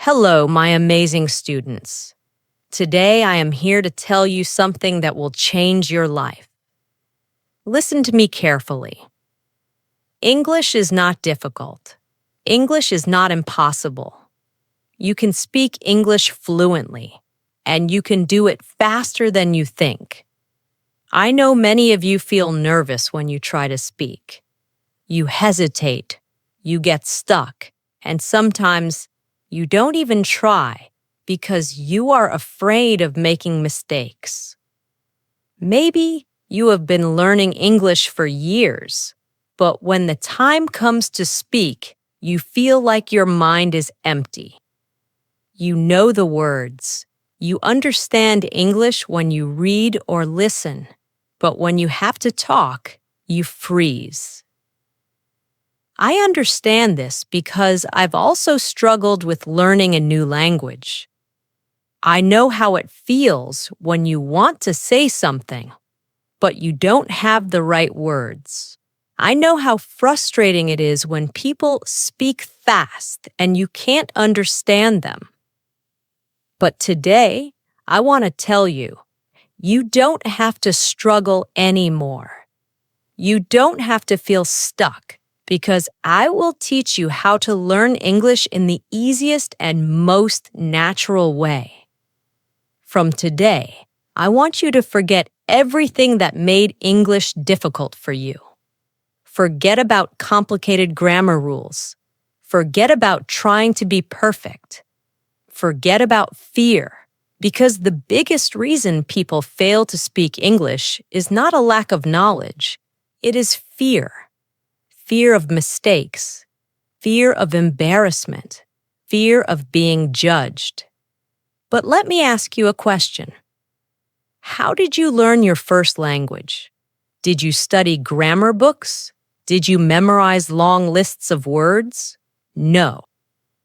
Hello, my amazing students. Today I am here to tell you something that will change your life. Listen to me carefully. English is not difficult. English is not impossible. You can speak English fluently, and you can do it faster than you think. I know many of you feel nervous when you try to speak. You hesitate, you get stuck, and sometimes you don't even try because you are afraid of making mistakes. Maybe you have been learning English for years, but when the time comes to speak, you feel like your mind is empty. You know the words. You understand English when you read or listen, but when you have to talk, you freeze. I understand this because I've also struggled with learning a new language. I know how it feels when you want to say something, but you don't have the right words. I know how frustrating it is when people speak fast and you can't understand them. But today, I want to tell you, you don't have to struggle anymore. You don't have to feel stuck, because I will teach you how to learn English in the easiest and most natural way. From today, I want you to forget everything that made English difficult for you. Forget about complicated grammar rules. Forget about trying to be perfect. Forget about fear, because the biggest reason people fail to speak English is not a lack of knowledge. It is fear. Fear of mistakes, fear of embarrassment, fear of being judged. But let me ask you a question. How did you learn your first language? Did you study grammar books? Did you memorize long lists of words? No.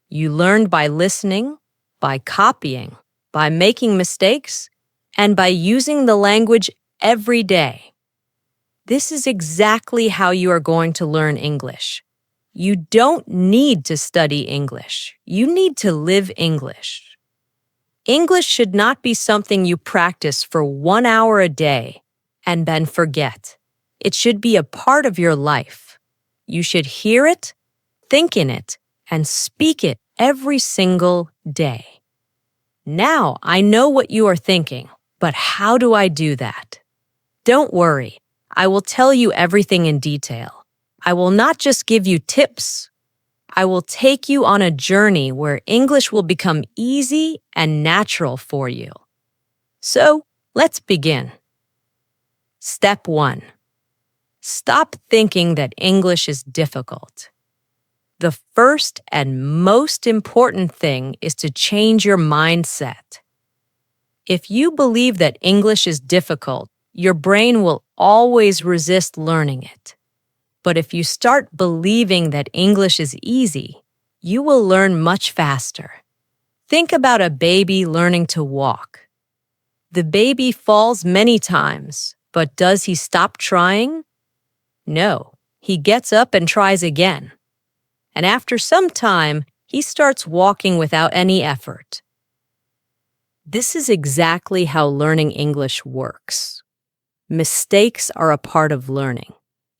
You learned by listening, by copying, by making mistakes, and by using the language every day. This is exactly how you are going to learn English. You don't need to study English. You need to live English. English should not be something you practice for 1 hour a day and then forget. It should be a part of your life. You should hear it, think in it, and speak it every single day. Now I know what you are thinking, but how do I do that? Don't worry. I will tell you everything in detail. I will not just give you tips. I will take you on a journey where English will become easy and natural for you. So, let's begin. Step 1. Stop thinking that English is difficult. The first and most important thing is to change your mindset. If you believe that English is difficult, your brain will always resist learning it. But if you start believing that English is easy, you will learn much faster. Think about a baby learning to walk. The baby falls many times, but does he stop trying? No, he gets up and tries again. And after some time, he starts walking without any effort. This is exactly how learning English works. Mistakes are a part of learning.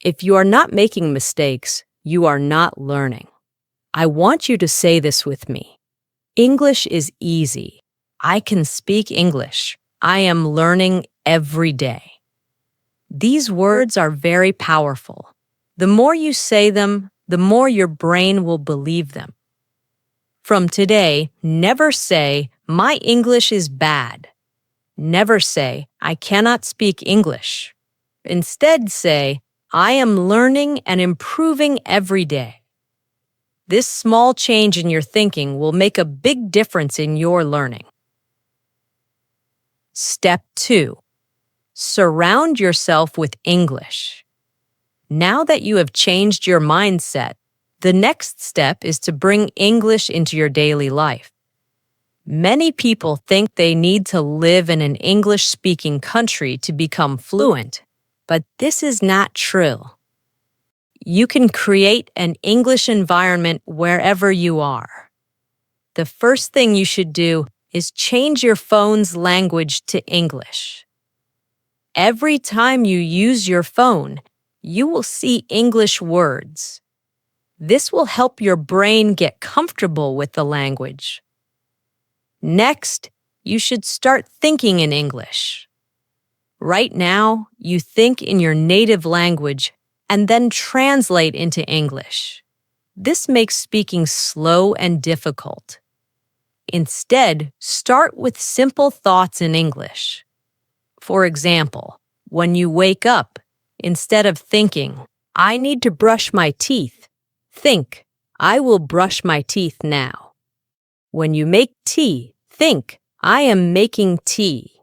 If you are not making mistakes, you are not learning. I want you to say this with me. English is easy. I can speak English. I am learning every day. These words are very powerful. The more you say them, the more your brain will believe them. From today, never say, "My English is bad." Never say, "I cannot speak English." Instead say, "I am learning and improving every day." This small change in your thinking will make a big difference in your learning. Step 2. Surround yourself with English. Now that you have changed your mindset, the next step is to bring English into your daily life. Many people think they need to live in an English-speaking country to become fluent, but this is not true. You can create an English environment wherever you are. The first thing you should do is change your phone's language to English. Every time you use your phone, you will see English words. This will help your brain get comfortable with the language. Next, you should start thinking in English. Right now, you think in your native language and then translate into English. This makes speaking slow and difficult. Instead, start with simple thoughts in English. For example, when you wake up, instead of thinking, "I need to brush my teeth," think, "I will brush my teeth now." When you make tea, think, "I am making tea."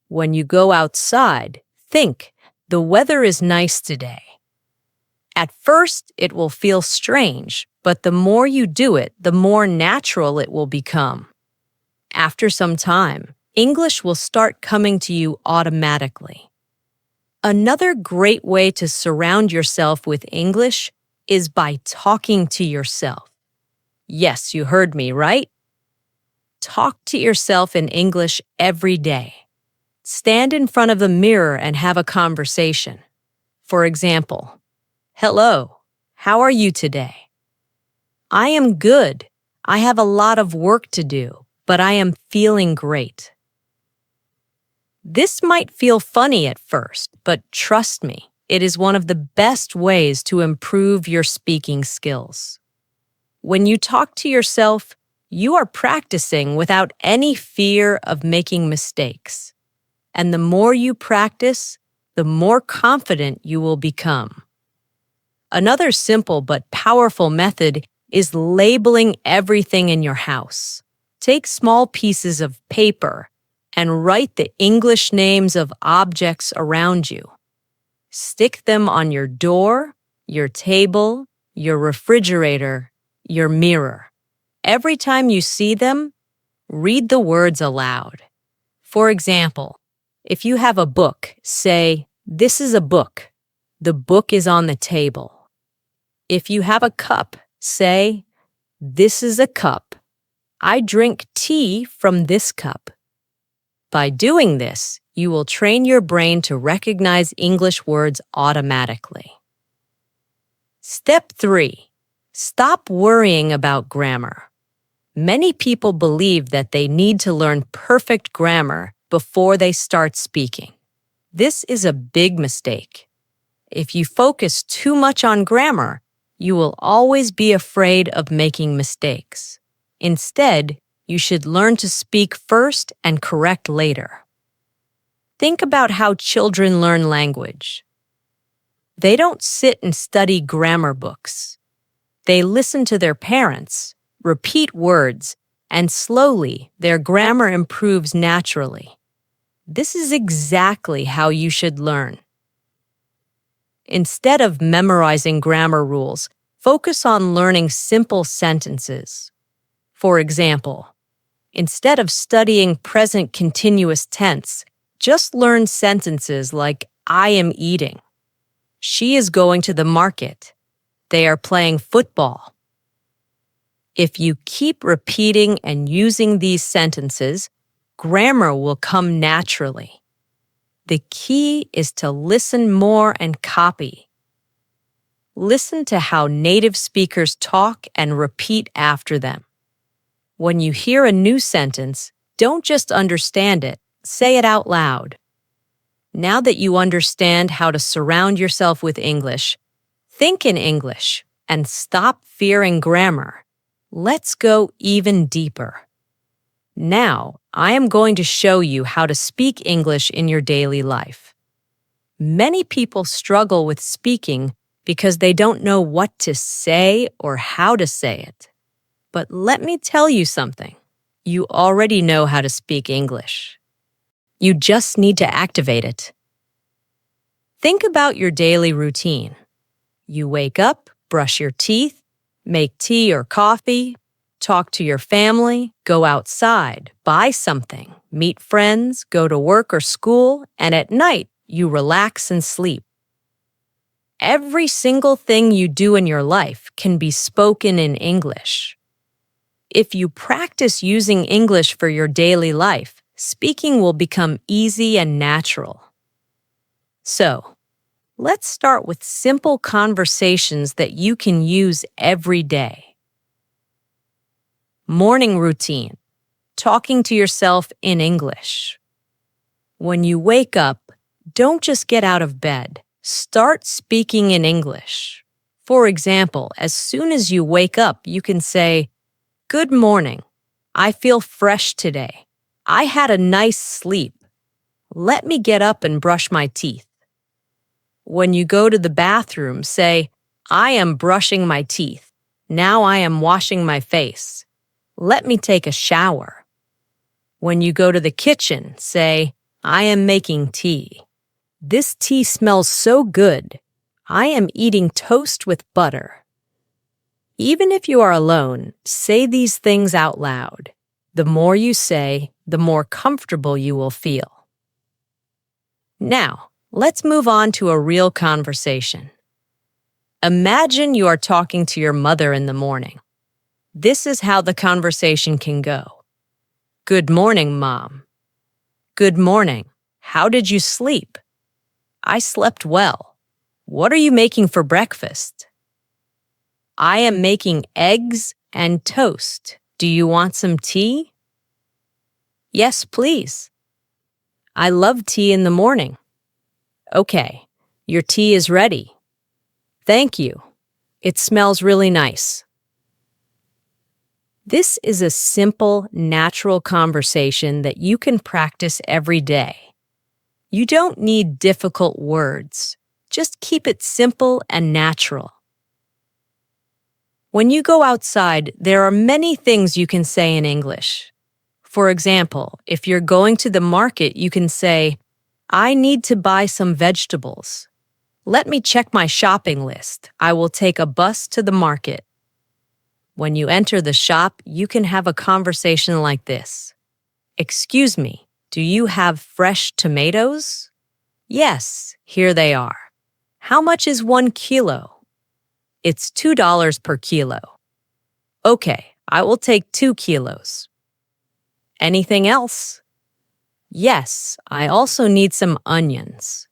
When you go outside, think, "The weather is nice today." At first, it will feel strange, but the more you do it, the more natural it will become. After some time, English will start coming to you automatically. Another great way to surround yourself with English is by talking to yourself. Yes, you heard me, right? Talk to yourself in English every day. Stand in front of the mirror and have a conversation. For example, "Hello, how are you today?" "I am good. I have a lot of work to do, but I am feeling great." This might feel funny at first, but trust me, it is one of the best ways to improve your speaking skills. When you talk to yourself, you are practicing without any fear of making mistakes. And the more you practice, the more confident you will become. Another simple but powerful method is labeling everything in your house. Take small pieces of paper and write the English names of objects around you. Stick them on your door, your table, your refrigerator, your mirror. Every time you see them, read the words aloud. For example, if you have a book, say, "This is a book. The book is on the table." If you have a cup, say, "This is a cup. I drink tea from this cup." By doing this, you will train your brain to recognize English words automatically. Step 3. Stop worrying about grammar. Many people believe that they need to learn perfect grammar before they start speaking. This is a big mistake. If you focus too much on grammar, you will always be afraid of making mistakes. Instead, you should learn to speak first and correct later. Think about how children learn language. They don't sit and study grammar books. They listen to their parents, repeat words, and slowly their grammar improves naturally. This is exactly how you should learn. Instead of memorizing grammar rules, focus on learning simple sentences. For example, instead of studying present continuous tense, just learn sentences like "I am eating," "She is going to the market," "They are playing football." If you keep repeating and using these sentences, grammar will come naturally. The key is to listen more and copy. Listen to how native speakers talk and repeat after them. When you hear a new sentence, don't just understand it, say it out loud. Now that you understand how to surround yourself with English, think in English and stop fearing grammar. Let's go even deeper. Now, I am going to show you how to speak English in your daily life. Many people struggle with speaking because they don't know what to say or how to say it. But let me tell you something. You already know how to speak English. You just need to activate it. Think about your daily routine. You wake up, brush your teeth, make tea or coffee, talk to your family, go outside, buy something, meet friends, go to work or school, and at night, you relax and sleep. Every single thing you do in your life can be spoken in English. If you practice using English for your daily life, speaking will become easy and natural. So, let's start with simple conversations that you can use every day. Morning routine. Talking to yourself in English. When you wake up, don't just get out of bed. Start speaking in English. For example, as soon as you wake up, you can say, "Good morning. I feel fresh today. I had a nice sleep. Let me get up and brush my teeth." When you go to the bathroom, say, "I am brushing my teeth. Now I am washing my face. Let me take a shower." When you go to the kitchen, say, "I am making tea. This tea smells so good. I am eating toast with butter." Even if you are alone, say these things out loud. The more you say, the more comfortable you will feel. Now, let's move on to a real conversation. Imagine you are talking to your mother in the morning. This is how the conversation can go. "Good morning, Mom." "Good morning. How did you sleep?" "I slept well." "What are you making for breakfast?" "I am making eggs and toast. Do you want some tea?" "Yes, please." "I love tea in the morning." "Okay, your tea is ready." "Thank you. It smells really nice." This is a simple, natural conversation that you can practice every day. You don't need difficult words. Just keep it simple and natural. When you go outside, there are many things you can say in English. For example, if you're going to the market, you can say, "I need to buy some vegetables. Let me check my shopping list. I will take a bus to the market." When you enter the shop, you can have a conversation like this. "Excuse me, do you have fresh tomatoes?" "Yes, here they are." "How much is 1 kilo?" "It's $2 per kilo." "Okay, I will take 2 kilos." "Anything else?" "Yes, I also need some onions."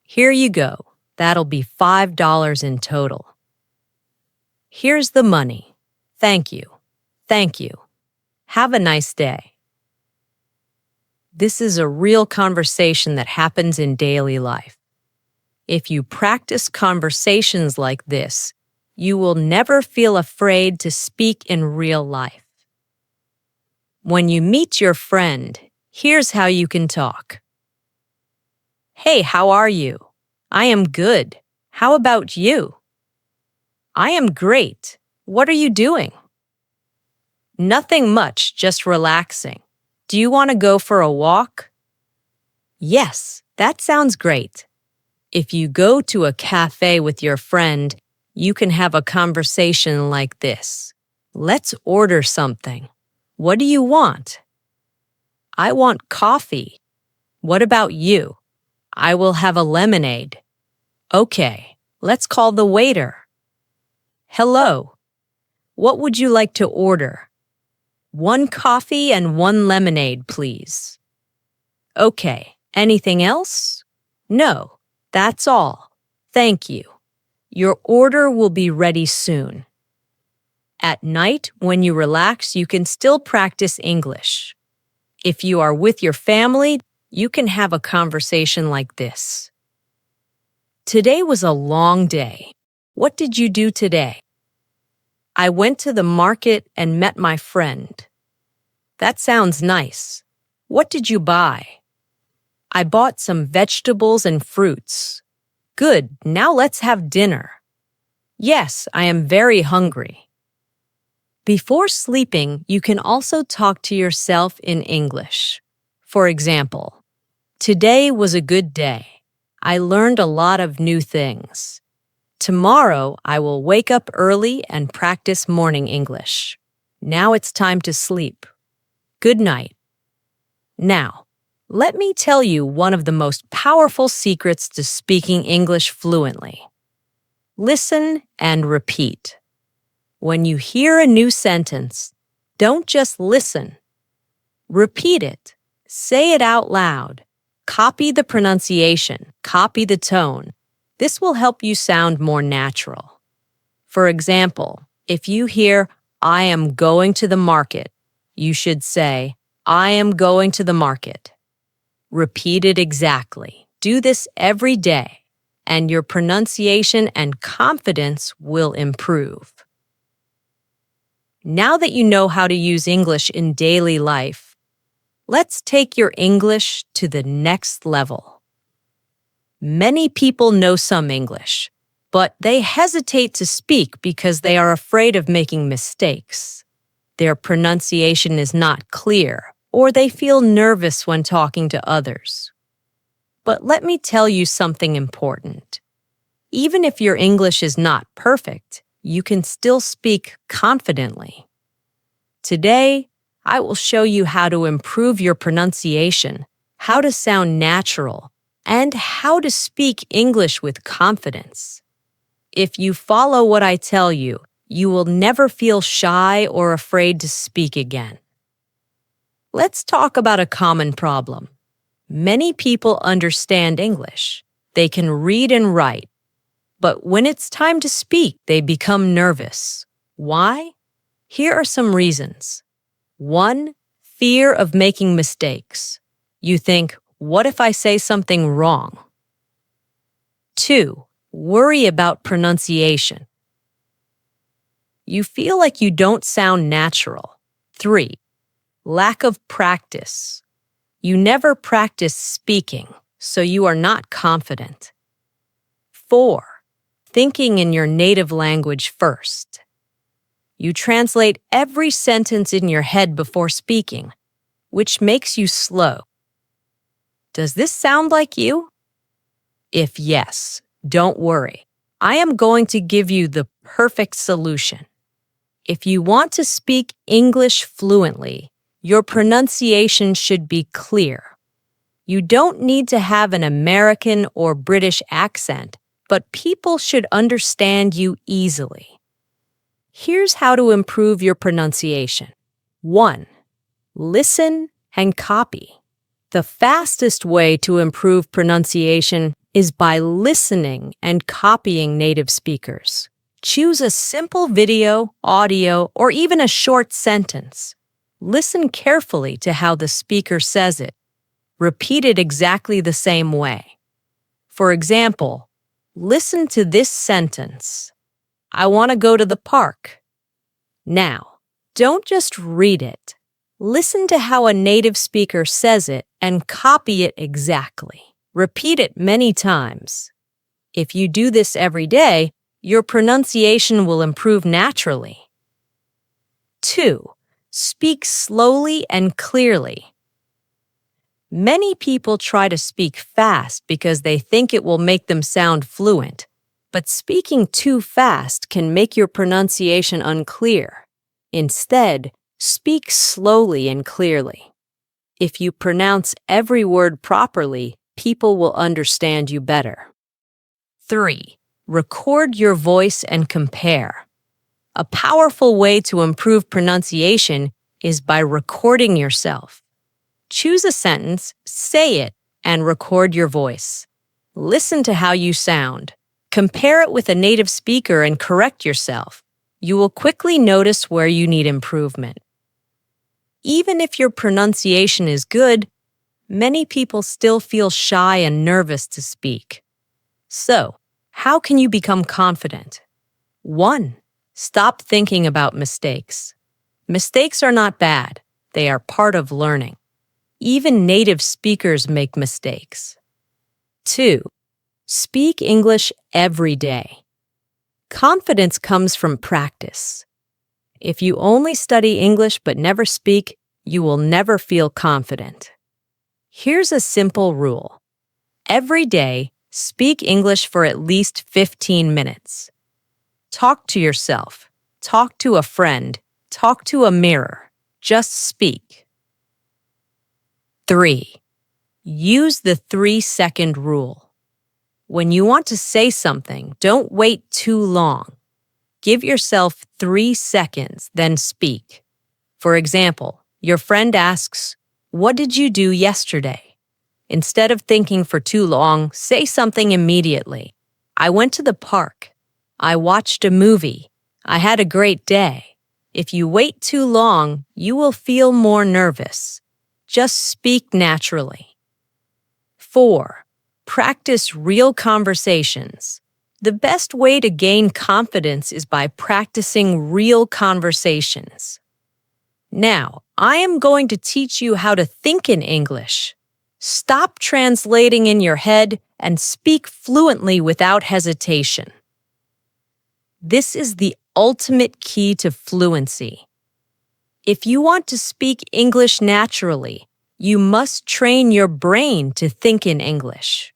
"Here you go. That'll be $5 in total." "Here's the money. Thank you. Thank you. Have a nice day." This is a real conversation that happens in daily life. If you practice conversations like this, you will never feel afraid to speak in real life. When you meet your friend, here's how you can talk. "Hey, how are you?" "I am good. How about you?" "I am great. What are you doing?" "Nothing much, just relaxing. Do you want to go for a walk?" "Yes, that sounds great." If you go to a cafe with your friend, you can have a conversation like this. "Let's order something. What do you want?" "I want coffee." "What about you?" "I will have a lemonade." "Okay, let's call the waiter." "Hello. What would you like to order?" "1 coffee and 1 lemonade, please." "Okay, anything else?" "No, that's all. Thank you. Your order will be ready soon." At night, when you relax, you can still practice English. If you are with your family, you can have a conversation like this. "Today was a long day. What did you do today?" "I went to the market and met my friend." "That sounds nice. What did you buy?" "I bought some vegetables and fruits." "Good, now let's have dinner." "Yes, I am very hungry." Before sleeping, you can also talk to yourself in English. For example, "Today was a good day. I learned a lot of new things. Tomorrow, I will wake up early and practice morning English. Now it's time to sleep. Good night." Now, let me tell you one of the most powerful secrets to speaking English fluently. Listen and repeat. When you hear a new sentence, Don't just listen. Repeat it. Say it out loud. Copy the pronunciation. Copy the tone. This will help you sound more natural. For example, if you hear, "I am going to the market," you should say, "I am going to the market." Repeat it exactly. Do this every day, and your pronunciation and confidence will improve. Now that you know how to use English in daily life, let's take your English to the next level. Many people know some English, but they hesitate to speak because they are afraid of making mistakes. Their pronunciation is not clear, or they feel nervous when talking to others. But let me tell you something important. Even if your English is not perfect, you can still speak confidently. Today, I will show you how to improve your pronunciation, how to sound natural, and how to speak English with confidence. If you follow what I tell you, you will never feel shy or afraid to speak again. Let's talk about a common problem. Many people understand English. They can read and write. But when it's time to speak, they become nervous. Why? Here are some reasons. 1. Fear of making mistakes. You think, what if I say something wrong? 2. Worry about pronunciation. You feel like you don't sound natural. 3. Lack of practice. You never practice speaking, so you are not confident. 4. Thinking in your native language first. You translate every sentence in your head before speaking, which makes you slow. Does this sound like you? If yes, don't worry. I am going to give you the perfect solution. If you want to speak English fluently, your pronunciation should be clear. You don't need to have an American or British accent, but people should understand you easily. Here's how to improve your pronunciation. 1. Listen and copy. The fastest way to improve pronunciation is by listening and copying native speakers. Choose a simple video, audio, or even a short sentence. Listen carefully to how the speaker says it. Repeat it exactly the same way. For example, listen to this sentence. I want to go to the park. Now, don't just read it. Listen to how a native speaker says it and copy it exactly. Repeat it many times. If you do this every day, your pronunciation will improve naturally. 2. Speak slowly and clearly. Many people try to speak fast because they think it will make them sound fluent, but speaking too fast can make your pronunciation unclear. Instead, speak slowly and clearly. If you pronounce every word properly, people will understand you better. 3. Record your voice and compare. A powerful way to improve pronunciation is by recording yourself. Choose a sentence, say it, and record your voice. Listen to how you sound. Compare it with a native speaker and correct yourself. You will quickly notice where you need improvement. Even if your pronunciation is good, many people still feel shy and nervous to speak. So, how can you become confident? 1. Stop thinking about mistakes. Mistakes are not bad. They are part of learning. Even native speakers make mistakes. 2. Speak English every day. Confidence comes from practice. If you only study English but never speak, you will never feel confident. Here's a simple rule. Every day, speak English for at least 15 minutes. Talk to yourself. Talk to a friend. Talk to a mirror. Just speak. 3. Use the 3-second rule. When you want to say something, don't wait too long. Give yourself 3 seconds, then speak. For example, your friend asks, "What did you do yesterday?" Instead of thinking for too long, say something immediately. "I went to the park." "I watched a movie." "I had a great day." If you wait too long, you will feel more nervous. Just speak naturally. 4. Practice real conversations. The best way to gain confidence is by practicing real conversations. Now, I am going to teach you how to think in English. Stop translating in your head and speak fluently without hesitation. This is the ultimate key to fluency. If you want to speak English naturally, you must train your brain to think in English.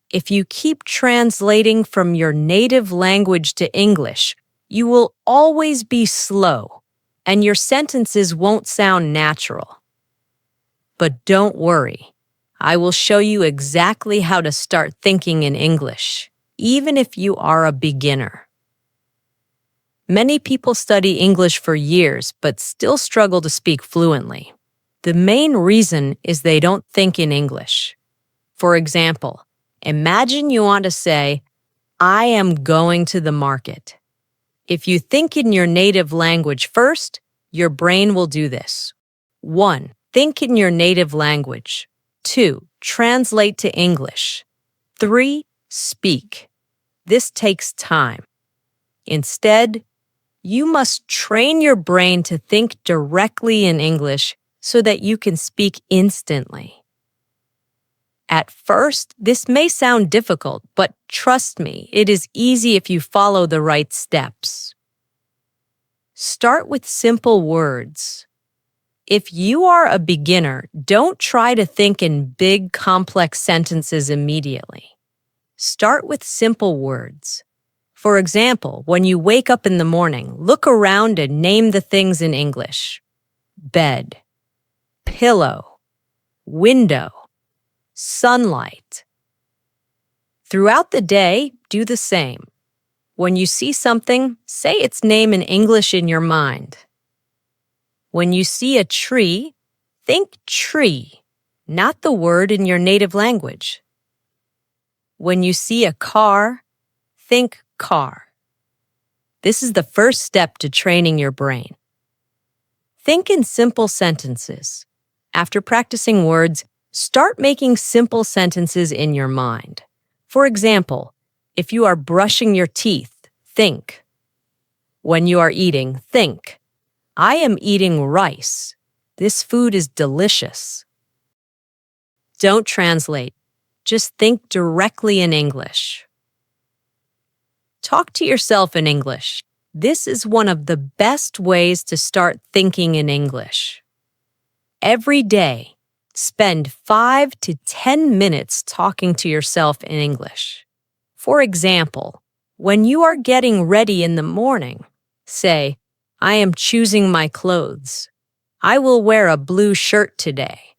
If you keep translating from your native language to English, you will always be slow, and your sentences won't sound natural. But don't worry, I will show you exactly how to start thinking in English, even if you are a beginner. Many people study English for years but still struggle to speak fluently. The main reason is they don't think in English. For example, imagine you want to say, "I am going to the market." If you think in your native language first, your brain will do this. 1. Think in your native language. 2. Translate to English. 3. Speak. This takes time. Instead, you must train your brain to think directly in English so that you can speak instantly. At first, this may sound difficult, but trust me, it is easy if you follow the right steps. Start with simple words. If you are a beginner, don't try to think in big, complex sentences immediately. Start with simple words. For example, when you wake up in the morning, look around and name the things in English. Bed, pillow, window, sunlight. Throughout the day, do the same. When you see something, say its name in English in your mind. When you see a tree, think tree, not the word in your native language. When you see a car, think car. This is the first step to training your brain. Think in simple sentences. After practicing words, start making simple sentences in your mind. For example, if you are brushing your teeth, think. When you are eating, think. I am eating rice. This food is delicious. Don't translate. Just think directly in English. Talk to yourself in English. This is one of the best ways to start thinking in English. Every day, spend 5 to 10 minutes talking to yourself in English. For example, when you are getting ready in the morning, say, "I am choosing my clothes. I will wear a blue shirt today."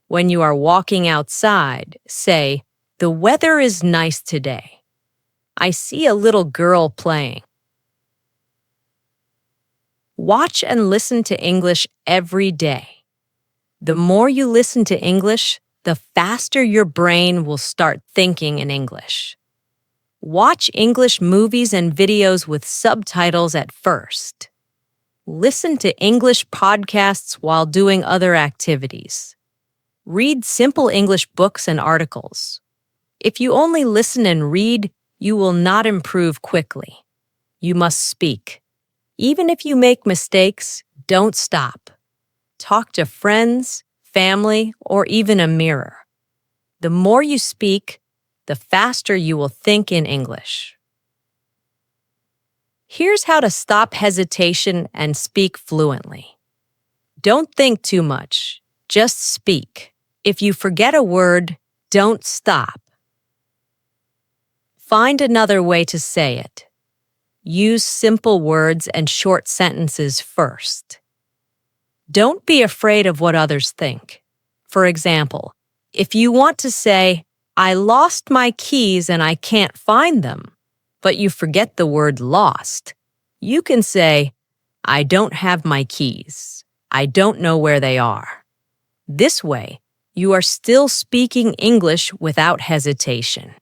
When you are walking outside, say, "The weather is nice today. I see a little girl playing." Watch and listen to English every day. The more you listen to English, the faster your brain will start thinking in English. Watch English movies and videos with subtitles at first. Listen to English podcasts while doing other activities. Read simple English books and articles. If you only listen and read, you will not improve quickly. You must speak. Even if you make mistakes, don't stop. Talk to friends, family, or even a mirror. The more you speak, the faster you will think in English. Here's how to stop hesitation and speak fluently. Don't think too much. Just speak. If you forget a word, don't stop. Find another way to say it. Use simple words and short sentences first. Don't be afraid of what others think. For example, if you want to say, "I lost my keys and I can't find them," but you forget the word lost, you can say, I don't have my keys. I don't know where they are. This way, you are still speaking English without hesitation.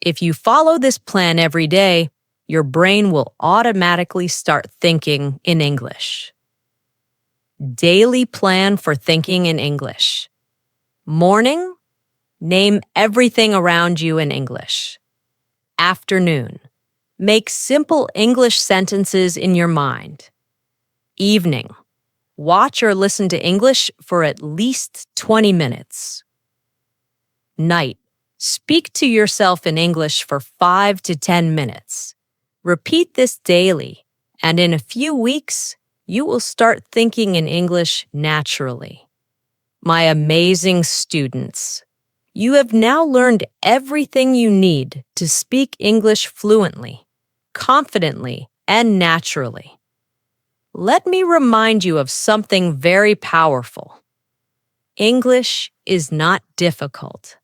If you follow this plan every day, your brain will automatically start thinking in English. Daily plan for thinking in English. Morning, name everything around you in English. Afternoon, make simple English sentences in your mind. Evening, watch or listen to English for at least 20 minutes. Night, speak to yourself in English for 5 to 10 minutes. Repeat this daily, and in a few weeks, you will start thinking in English naturally. My amazing students, you have now learned everything you need to speak English fluently, confidently, and naturally. Let me remind you of something very powerful. English is not difficult.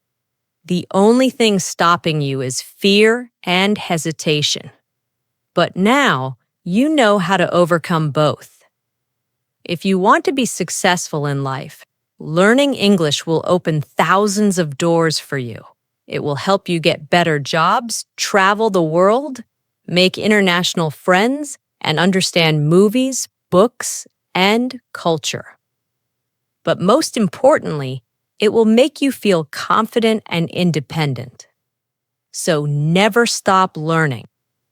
The only thing stopping you is fear and hesitation. But now, you know how to overcome both. If you want to be successful in life, learning English will open thousands of doors for you. It will help you get better jobs, travel the world, make international friends, and understand movies, books, and culture. But most importantly, it will make you feel confident and independent. So never stop learning.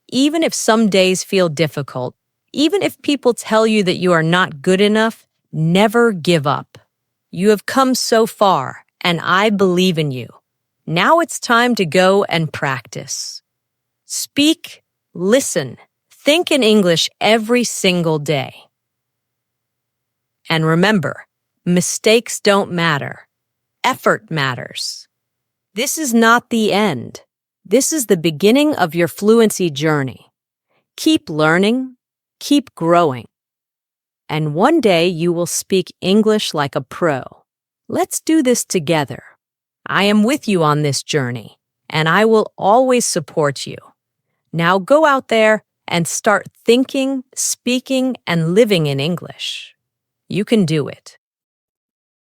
Even if some days feel difficult, even if people tell you that you are not good enough, never give up. You have come so far, and I believe in you. Now it's time to go and practice. Speak, listen, think in English every single day. And remember, mistakes don't matter. Effort matters. This is not the end. This is the beginning of your fluency journey. Keep learning, keep growing. And one day you will speak English like a pro. Let's do this together. I am with you on this journey, and I will always support you. Now go out there and start thinking, speaking, and living in English. You can do it.